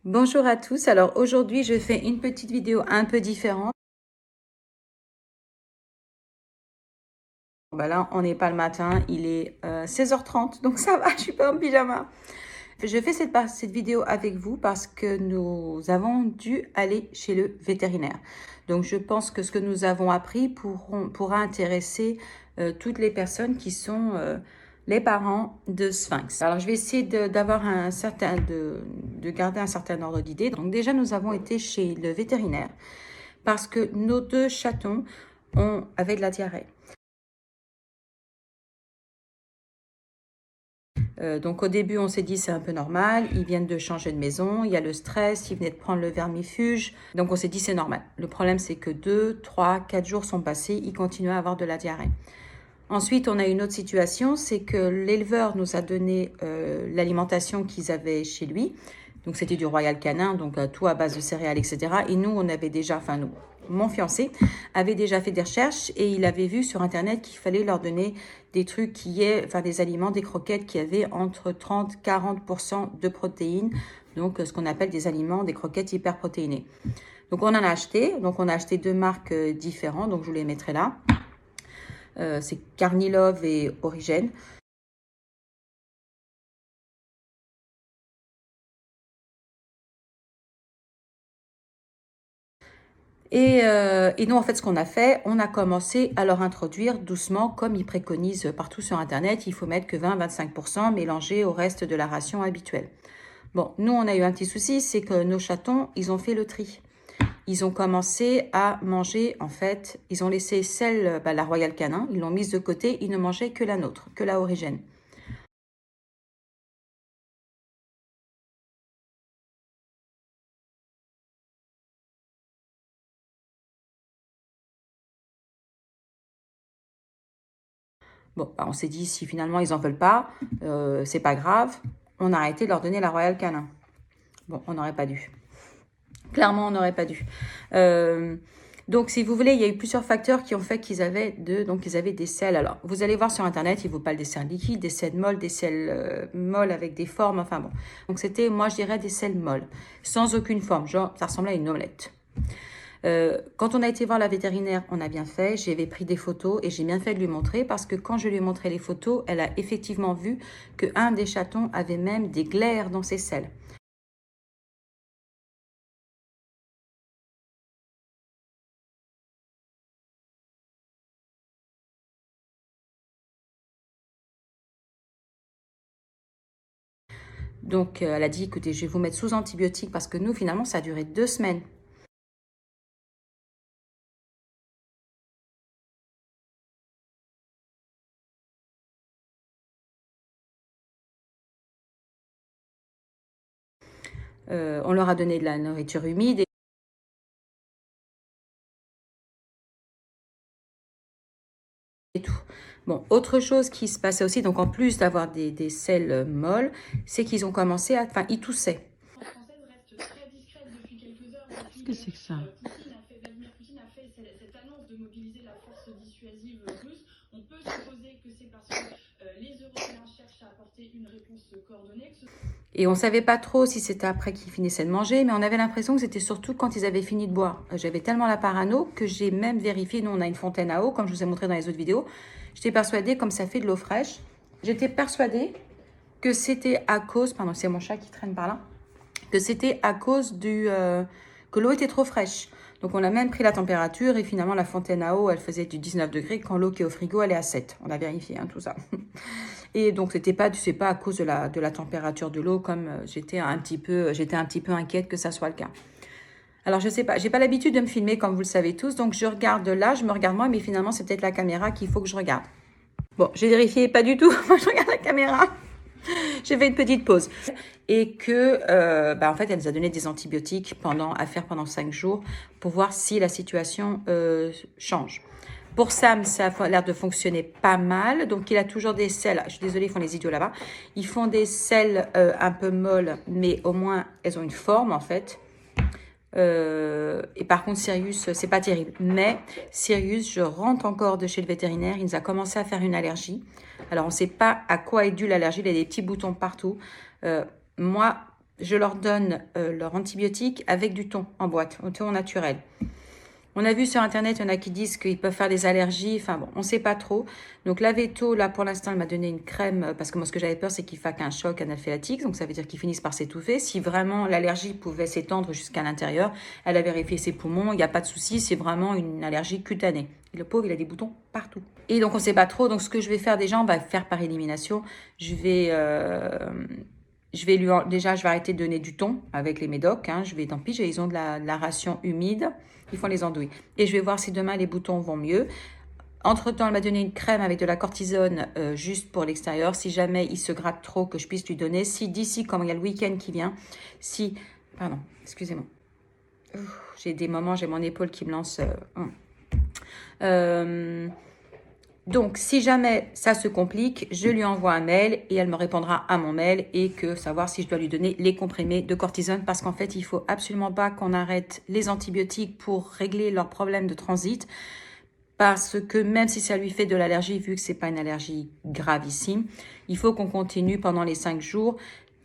Bonjour à tous, alors aujourd'hui je fais une petite vidéo un peu différente. Bah là on n'est pas le matin, il est 16h30 donc ça va, je suis pas en pyjama. Je fais cette vidéo avec vous parce que nous avons dû aller chez le vétérinaire. Donc je pense que ce que nous avons appris pourra intéresser toutes les personnes qui sont les parents de Sphinx. Alors je vais essayer de garder un certain ordre d'idée. Donc déjà nous avons été chez le vétérinaire parce que nos deux chatons avaient de la diarrhée. Donc au début, on s'est dit c'est un peu normal, ils viennent de changer de maison, il y a le stress, ils venaient de prendre le vermifuge, donc on s'est dit c'est normal. Le problème c'est que 2, 3, 4 jours sont passés, ils continuaient à avoir de la diarrhée. Ensuite, on a une autre situation, c'est que l'éleveur nous a donné l'alimentation qu'ils avaient chez lui. Donc c'était du Royal Canin, donc tout à base de céréales, etc. Et nous, on avait déjà, enfin nous, mon fiancé avait déjà fait des recherches et il avait vu sur Internet qu'il fallait leur donner des trucs des aliments, des croquettes qui avaient entre 30-40% de protéines. Donc ce qu'on appelle des aliments, des croquettes hyperprotéinées. Donc on en a acheté. Donc on a acheté deux marques différentes. Donc je vous les mettrai là. C'est Carnilove et Origène. Et nous, en fait, ce qu'on a fait, on a commencé à leur introduire doucement, comme ils préconisent partout sur Internet, il faut mettre que 20-25% mélangé au reste de la ration habituelle. Bon, nous, on a eu un petit souci, c'est que nos chatons, ils ont fait le tri. Ils ont commencé à manger, en fait, ils ont laissé la Royal Canin, ils l'ont mise de côté, ils ne mangeaient que la nôtre, que la Origène. Bon, bah, on s'est dit, si finalement ils n'en veulent pas, c'est pas grave, on a arrêté de leur donner la Royal Canin. Bon, on n'aurait pas dû. Clairement, on n'aurait pas dû. Donc, si vous voulez, il y a eu plusieurs facteurs qui ont fait qu'ils avaient des selles. Alors, vous allez voir sur Internet, ils vous parlent des selles liquides, des selles molles, des selles molles avec des formes, enfin bon. Donc, c'était, moi, je dirais des selles molles, sans aucune forme, genre, ça ressemblait à une omelette. Quand on a été voir la vétérinaire, on a bien fait, j'avais pris des photos et j'ai bien fait de lui montrer parce que quand je lui ai montré les photos, elle a effectivement vu qu'un des chatons avait même des glaires dans ses selles. Donc, elle a dit, écoutez, je vais vous mettre sous antibiotiques parce que nous, finalement, ça a duré 2 semaines. On leur a donné de la nourriture humide et tout. Bon, autre chose qui se passait aussi, donc en plus d'avoir des selles molles, c'est qu'ils ont commencé à... Enfin, ils toussaient. Qu'est-ce que c'est que ça? Vladimir Poutine a fait cette annonce de mobiliser la force dissuasive russe. On peut supposer que c'est parce que les Européens cherchent à apporter une réponse coordonnée. Et on ne savait pas trop si c'était après qu'ils finissaient de manger, mais on avait l'impression que c'était surtout quand ils avaient fini de boire. J'avais tellement la parano que j'ai même vérifié, nous on a une fontaine à eau, comme je vous ai montré dans les autres vidéos. J'étais persuadée, comme ça fait de l'eau fraîche, j'étais persuadée que c'était à cause, pardon, c'est mon chat qui traîne par là, que c'était à cause que l'eau était trop fraîche. Donc on a même pris la température et finalement la fontaine à eau, elle faisait du 19 degrés quand l'eau qui est au frigo, elle est à 7. On a vérifié tout ça. Et donc c'est pas à cause de la température de l'eau comme j'étais un petit peu inquiète que ça soit le cas. Alors je sais pas, j'ai pas l'habitude de me filmer comme vous le savez tous, donc je regarde là, je me regarde moi, mais finalement c'est peut-être la caméra qu'il faut que je regarde. Bon, j'ai vérifié, pas du tout, moi je regarde la caméra. J'ai fait une petite pause. Et que, en fait, elle nous a donné des antibiotiques à faire pendant 5 jours pour voir si la situation change. Pour Sam, ça a l'air de fonctionner pas mal. Donc, il a toujours des selles. Je suis désolée, ils font les idiots là-bas. Ils font des selles un peu molles, mais au moins, elles ont une forme, en fait. Et par contre, Sirius, c'est pas terrible. Mais Sirius, je rentre encore de chez le vétérinaire. Il nous a commencé à faire une allergie. Alors, on ne sait pas à quoi est due l'allergie. Il y a des petits boutons partout. Moi, je leur donne leur antibiotique avec du thon en boîte, au thon naturel. On a vu sur Internet, il y en a qui disent qu'ils peuvent faire des allergies. Enfin bon, on ne sait pas trop. Donc la Veto, là, pour l'instant, elle m'a donné une crème. Parce que moi, ce que j'avais peur, c'est qu'il fasse un choc anaphylactique. Donc ça veut dire qu'ils finissent par s'étouffer. Si vraiment l'allergie pouvait s'étendre jusqu'à l'intérieur, elle a vérifié ses poumons. Il n'y a pas de souci. C'est vraiment une allergie cutanée. Et le pauvre, il a des boutons partout. Et donc, on ne sait pas trop. Donc, ce que je vais faire déjà, on va faire par élimination. Je vais déjà, je vais arrêter de donner du thon avec les médocs. Hein. Tant pis, ils ont de la ration humide. Ils font les andouilles. Et je vais voir si demain les boutons vont mieux. Entre-temps, elle m'a donné une crème avec de la cortisone juste pour l'extérieur. Si jamais il se gratte trop, que je puisse lui donner. Si d'ici, comme il y a le week-end qui vient, pardon, excusez-moi. J'ai des moments, j'ai mon épaule qui me lance. Donc, si jamais ça se complique, je lui envoie un mail et elle me répondra à mon mail et savoir si je dois lui donner les comprimés de cortisone parce qu'en fait, il faut absolument pas qu'on arrête les antibiotiques pour régler leurs problèmes de transit parce que même si ça lui fait de l'allergie, vu que c'est pas une allergie gravissime, il faut qu'on continue pendant les 5 jours,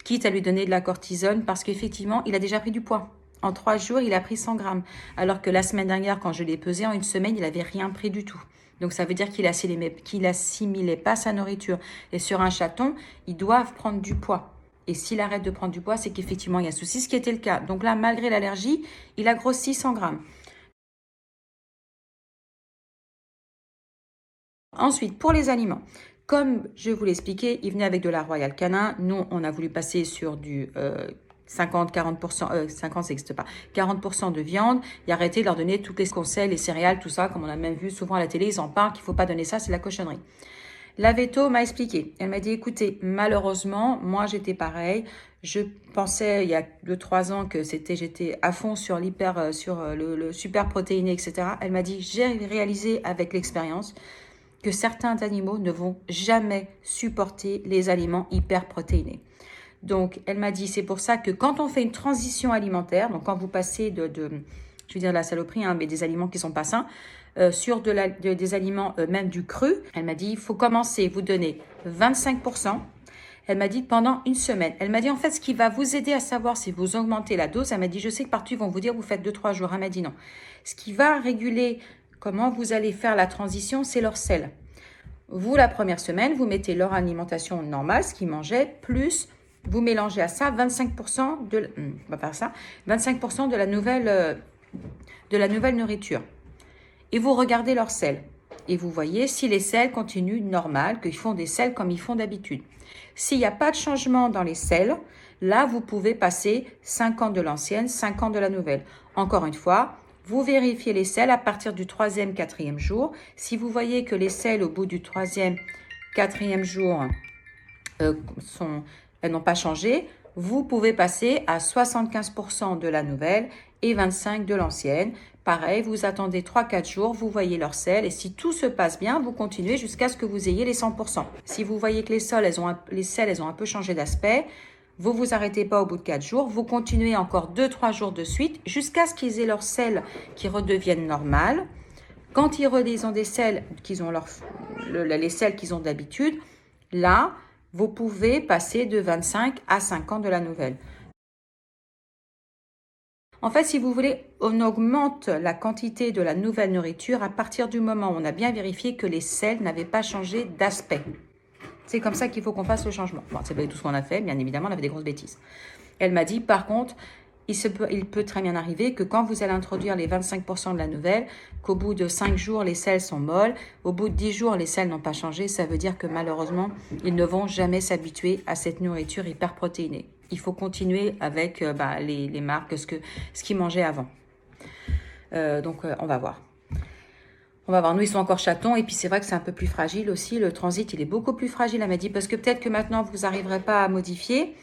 quitte à lui donner de la cortisone parce qu'effectivement, il a déjà pris du poids. En 3 jours, il a pris 100 grammes. Alors que la semaine dernière, quand je l'ai pesé, en une semaine, il avait rien pris du tout. Donc, ça veut dire qu'il assimilait pas sa nourriture. Et sur un chaton, ils doivent prendre du poids. Et s'il arrête de prendre du poids, c'est qu'effectivement, il y a un souci, ce qui était le cas. Donc là, malgré l'allergie, il a grossi 100 grammes. Ensuite, pour les aliments, comme je vous l'expliquais, il venait avec de la Royal Canin. Nous, on a voulu passer sur du 50-40%, 50 ça n'existe pas, 40% de viande et arrêter de leur donner toutes les conseils, les céréales, tout ça, comme on a même vu souvent à la télé, ils en parlent qu'il ne faut pas donner ça, c'est la cochonnerie. La Veto m'a expliqué, elle m'a dit, écoutez, malheureusement, moi j'étais pareil, je pensais il y a 2-3 ans que j'étais à fond sur le super protéiné, etc. Elle m'a dit, j'ai réalisé avec l'expérience que certains animaux ne vont jamais supporter les aliments hyper protéinés. Donc, elle m'a dit, c'est pour ça que quand on fait une transition alimentaire, donc quand vous passez je veux dire de la saloperie, hein, mais des aliments qui sont pas sains, sur des aliments, même du cru, elle m'a dit, il faut commencer, vous donner 25%. Elle m'a dit pendant une semaine. Elle m'a dit, en fait, ce qui va vous aider à savoir si vous augmentez la dose, elle m'a dit, je sais que partout, ils vont vous dire, vous faites 2-3 jours. Elle m'a dit non. Ce qui va réguler comment vous allez faire la transition, c'est leur sel. Vous, la première semaine, vous mettez leur alimentation normale, ce qu'ils mangeaient, plus vous mélangez à ça 25% on va faire ça, 25% de la nouvelle nourriture. Et vous regardez leur sel. Et vous voyez si les sels continuent normal, qu'ils font des sels comme ils font d'habitude. S'il n'y a pas de changement dans les sels, là, vous pouvez passer 5 ans de l'ancienne, 5 ans de la nouvelle. Encore une fois, vous vérifiez les sels à partir du 3e, 4e jour. Si vous voyez que les sels au bout du 3e, 4e jour elles n'ont pas changé, vous pouvez passer à 75% de la nouvelle et 25% de l'ancienne. Pareil, vous attendez 3-4 jours, vous voyez leur sel et si tout se passe bien, vous continuez jusqu'à ce que vous ayez les 100%. Si vous voyez que les sels, elles ont un peu changé d'aspect, vous vous arrêtez pas au bout de 4 jours, vous continuez encore 2-3 jours de suite jusqu'à ce qu'ils aient leur sel qui redeviennent normal. Quand ils ont des sels, les sels qu'ils ont d'habitude, là, vous pouvez passer de 25 à 5 ans de la nouvelle. En fait, si vous voulez, on augmente la quantité de la nouvelle nourriture à partir du moment où on a bien vérifié que les sels n'avaient pas changé d'aspect. C'est comme ça qu'il faut qu'on fasse le changement. Bon, c'est pas tout ce qu'on a fait, bien évidemment, on avait des grosses bêtises. Elle m'a dit, par contre, il peut très bien arriver que quand vous allez introduire les 25% de la nouvelle, qu'au bout de 5 jours, les sels sont molles. Au bout de 10 jours, les sels n'ont pas changé. Ça veut dire que malheureusement, ils ne vont jamais s'habituer à cette nourriture hyper protéinée. Il faut continuer avec les marques, ce qu'ils mangeaient avant. Donc, on va voir. On va voir. Nous, ils sont encore chatons. Et puis, c'est vrai que c'est un peu plus fragile aussi. Le transit, il est beaucoup plus fragile, elle m'a dit. Parce que peut-être que maintenant, vous n'arriverez pas à modifier.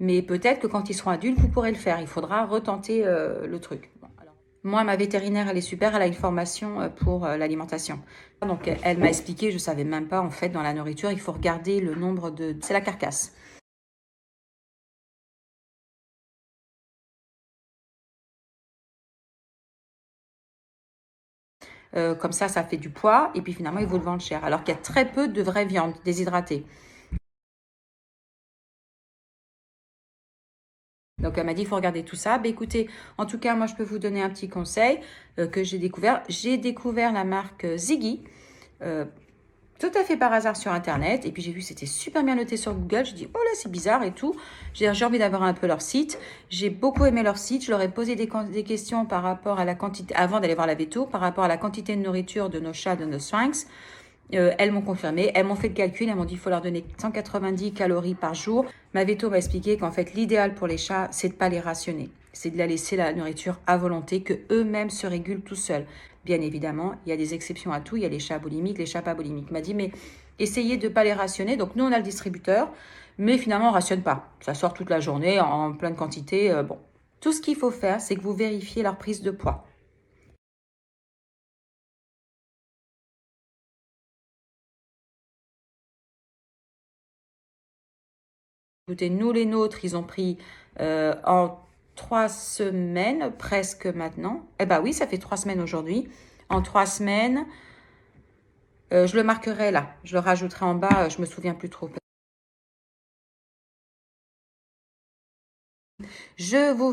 Mais peut-être que quand ils seront adultes, vous pourrez le faire. Il faudra retenter le truc. Bon, alors. Moi, ma vétérinaire, elle est super. Elle a une formation pour l'alimentation. Donc, elle m'a expliqué, je ne savais même pas, en fait, dans la nourriture, il faut regarder le nombre de... C'est la carcasse. Comme ça fait du poids. Et puis, finalement, ils vous le vendent cher. Alors qu'il y a très peu de vraie viande déshydratée. Donc, elle m'a dit, il faut regarder tout ça. Écoutez, en tout cas, moi, je peux vous donner un petit conseil que j'ai découvert. J'ai découvert la marque Ziggy, tout à fait par hasard sur Internet. Et puis, j'ai vu que c'était super bien noté sur Google. Je dis, oh là, c'est bizarre et tout. J'ai envie d'avoir un peu leur site. J'ai beaucoup aimé leur site. Je leur ai posé des questions par rapport à la quantité, avant d'aller voir la veto, par rapport à la quantité de nourriture de nos chats, de nos sphinx. Elles m'ont confirmé, elles m'ont fait le calcul, elles m'ont dit qu'il faut leur donner 190 calories par jour. Ma veto m'a expliqué qu'en fait, l'idéal pour les chats, c'est de ne pas les rationner. C'est de la laisser la nourriture à volonté, que eux-mêmes se régulent tout seuls. Bien évidemment, il y a des exceptions à tout. Il y a les chats boulimiques, les chats pas boulimiques. Il m'a dit, mais essayez de ne pas les rationner. Donc, nous, on a le distributeur, mais finalement, on ne rationne pas. Ça sort toute la journée en pleine quantité. Bon, tout ce qu'il faut faire, c'est que vous vérifiez leur prise de poids. Écoutez, nous, les nôtres, ils ont pris en 3 semaines, presque maintenant. Eh bien oui, ça fait 3 semaines aujourd'hui. En 3 semaines, je le marquerai là. Je le rajouterai en bas, je me souviens plus trop.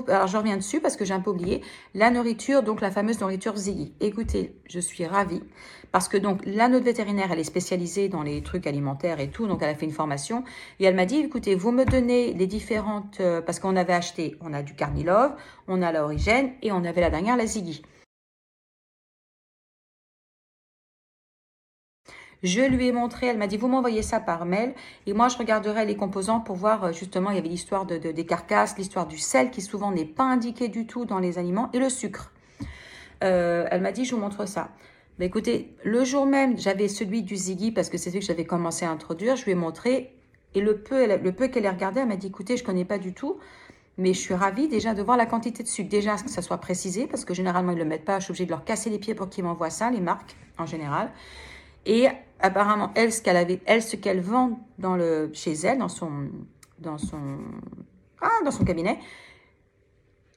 Alors je reviens dessus parce que j'ai un peu oublié. La nourriture, donc la fameuse nourriture Ziggy. Écoutez, je suis ravie parce que donc notre vétérinaire, elle est spécialisée dans les trucs alimentaires et tout, donc elle a fait une formation et elle m'a dit, écoutez, vous me donnez les différentes, parce qu'on avait acheté, on a du Carnilove, on a la Origène et on avait la dernière, la Ziggy. Je lui ai montré, elle m'a dit, vous m'envoyez ça par mail et moi, je regarderai les composants pour voir, justement, il y avait l'histoire des carcasses, l'histoire du sel qui souvent n'est pas indiqué du tout dans les aliments et le sucre. Elle m'a dit, je vous montre ça. Bah, écoutez, le jour même, j'avais celui du Ziggy parce que c'est celui que j'avais commencé à introduire. Je lui ai montré et le peu qu'elle a regardé, elle m'a dit, écoutez, je ne connais pas du tout. Mais je suis ravie déjà de voir la quantité de sucre. Déjà, que ça soit précisé parce que généralement, ils ne le mettent pas. Je suis obligée de leur casser les pieds pour qu'ils m'envoient ça, les marques en général. Et apparemment, elle, ce qu'elle vend chez elle, dans son cabinet,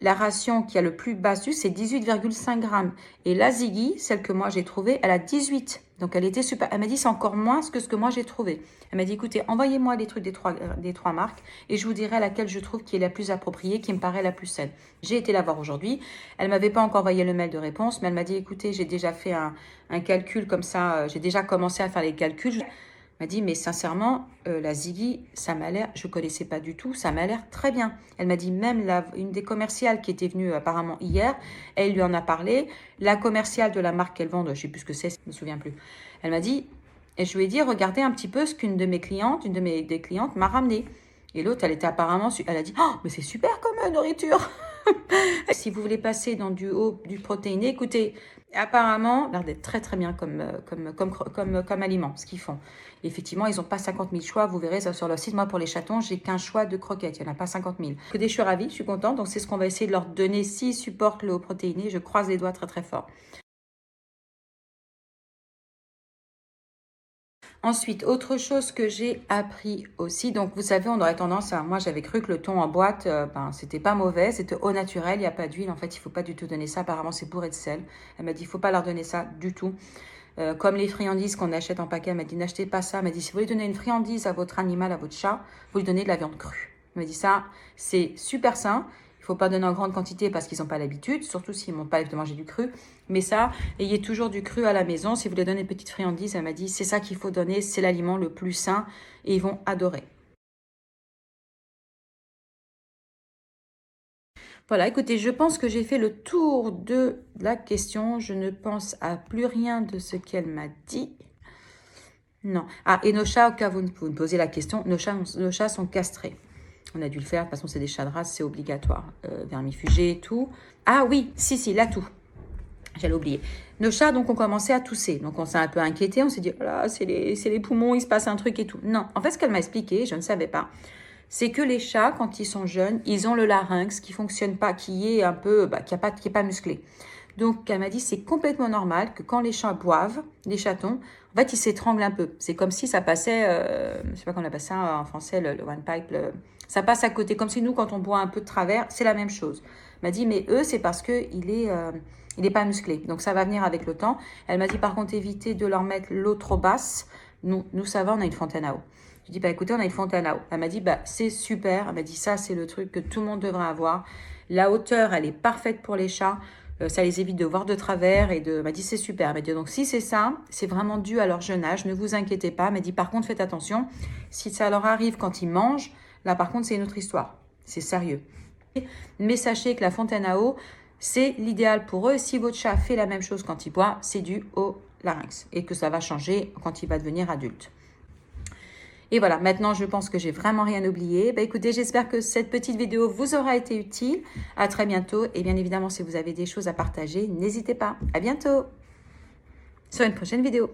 la ration qui a le plus bas c'est 18,5 grammes. Et la Ziggy, celle que moi j'ai trouvée, elle a 18. Donc elle était super. Elle m'a dit c'est encore moins que ce que moi j'ai trouvé. Elle m'a dit écoutez, envoyez-moi les trucs des trois marques et je vous dirai laquelle je trouve qui est la plus appropriée, qui me paraît la plus saine. J'ai été la voir aujourd'hui. Elle m'avait pas encore envoyé le mail de réponse, mais elle m'a dit écoutez, j'ai déjà fait un calcul comme ça. J'ai déjà commencé à faire les calculs. Elle m'a dit, mais sincèrement, la Ziggy, ça m'a l'air, je ne connaissais pas du tout, ça m'a l'air très bien. Elle m'a dit, même une des commerciales qui était venue apparemment hier, elle lui en a parlé. La commerciale de la marque qu'elle vend, je ne sais plus ce que c'est, je ne me souviens plus. Elle m'a dit, et je lui ai dit, regardez un petit peu ce qu'une de mes clientes, des clientes m'a ramené. Et l'autre, elle était apparemment, elle a dit, oh, mais c'est super comme nourriture. Si vous voulez passer dans du protéiné, écoutez, apparemment, ça a l'air d'être très très bien comme aliment, ce qu'ils font. Et effectivement, ils n'ont pas 50 000 choix. Vous verrez ça sur leur site. Moi, pour les chatons, j'ai qu'un choix de croquettes. Il n'y en a pas 50 000. Écoutez, je suis ravie, je suis contente. Donc, c'est ce qu'on va essayer de leur donner s'ils supportent le haut protéiné. Je croise les doigts très très fort. Ensuite, autre chose que j'ai appris aussi, donc vous savez, on aurait tendance à, moi j'avais cru que le thon en boîte, c'était pas mauvais, c'était au naturel, il n'y a pas d'huile, en fait il ne faut pas du tout donner ça, apparemment c'est bourré de sel. Elle m'a dit il ne faut pas leur donner ça du tout. Comme les friandises qu'on achète en paquet, elle m'a dit n'achetez pas ça, elle m'a dit si vous voulez donner une friandise à votre animal, à votre chat, vous lui donnez de la viande crue. Elle m'a dit ça, c'est super sain. Il ne faut pas donner en grande quantité parce qu'ils n'ont pas l'habitude, surtout s'ils n'ont pas l'habitude de manger du cru. Mais ça, ayez toujours du cru à la maison. Si vous voulez donner une petite friandise, elle m'a dit, c'est ça qu'il faut donner, c'est l'aliment le plus sain et ils vont adorer. Voilà, écoutez, je pense que j'ai fait le tour de la question. Je ne pense à plus rien de ce qu'elle m'a dit. Non. Ah, et nos chats, au cas où vous me posez la question, nos chats sont castrés. On a dû le faire, de toute façon c'est des chats de race, c'est obligatoire. Vermifugés et tout. Ah oui, si, l'atout. J'allais oublier. Nos chats donc ont commencé à tousser. Donc on s'est un peu inquiété, on s'est dit, oh là, c'est les poumons, il se passe un truc et tout. Non, en fait ce qu'elle m'a expliqué, je ne savais pas, c'est que les chats, quand ils sont jeunes, ils ont le larynx qui fonctionne pas, qui est un peu, qui est pas musclé. Donc elle m'a dit, c'est complètement normal que quand les chats boivent, les chatons, en fait ils s'étranglent un peu. C'est comme si ça passait, je sais pas comment on appelle ça en français, le one pipe, ça passe à côté, comme si nous, quand on boit un peu de travers, c'est la même chose. Elle m'a dit, mais eux, c'est parce qu'il est pas musclé. Donc, ça va venir avec le temps. Elle m'a dit, par contre, évitez de leur mettre l'eau trop basse. Nous, ça va, on a une fontaine à eau. Je lui dis, bah écoutez, on a une fontaine à eau. Elle m'a dit, bah c'est super. Elle m'a dit, ça c'est le truc que tout le monde devrait avoir. La hauteur, elle est parfaite pour les chats. Ça les évite de voir de travers elle m'a dit, c'est super. Elle m'a dit, donc si c'est ça, c'est vraiment dû à leur jeune âge. Ne vous inquiétez pas. Elle m'a dit, par contre, faites attention. Si ça leur arrive quand ils mangent, là par contre, c'est une autre histoire. C'est sérieux. Mais sachez que la fontaine à eau, c'est l'idéal pour eux. Si votre chat fait la même chose quand il boit, c'est dû au larynx et que ça va changer quand il va devenir adulte. Et voilà, maintenant je pense que j'ai vraiment rien oublié. Bah, écoutez, j'espère que cette petite vidéo vous aura été utile. À très bientôt. Et bien évidemment, si vous avez des choses à partager, n'hésitez pas. À bientôt sur une prochaine vidéo.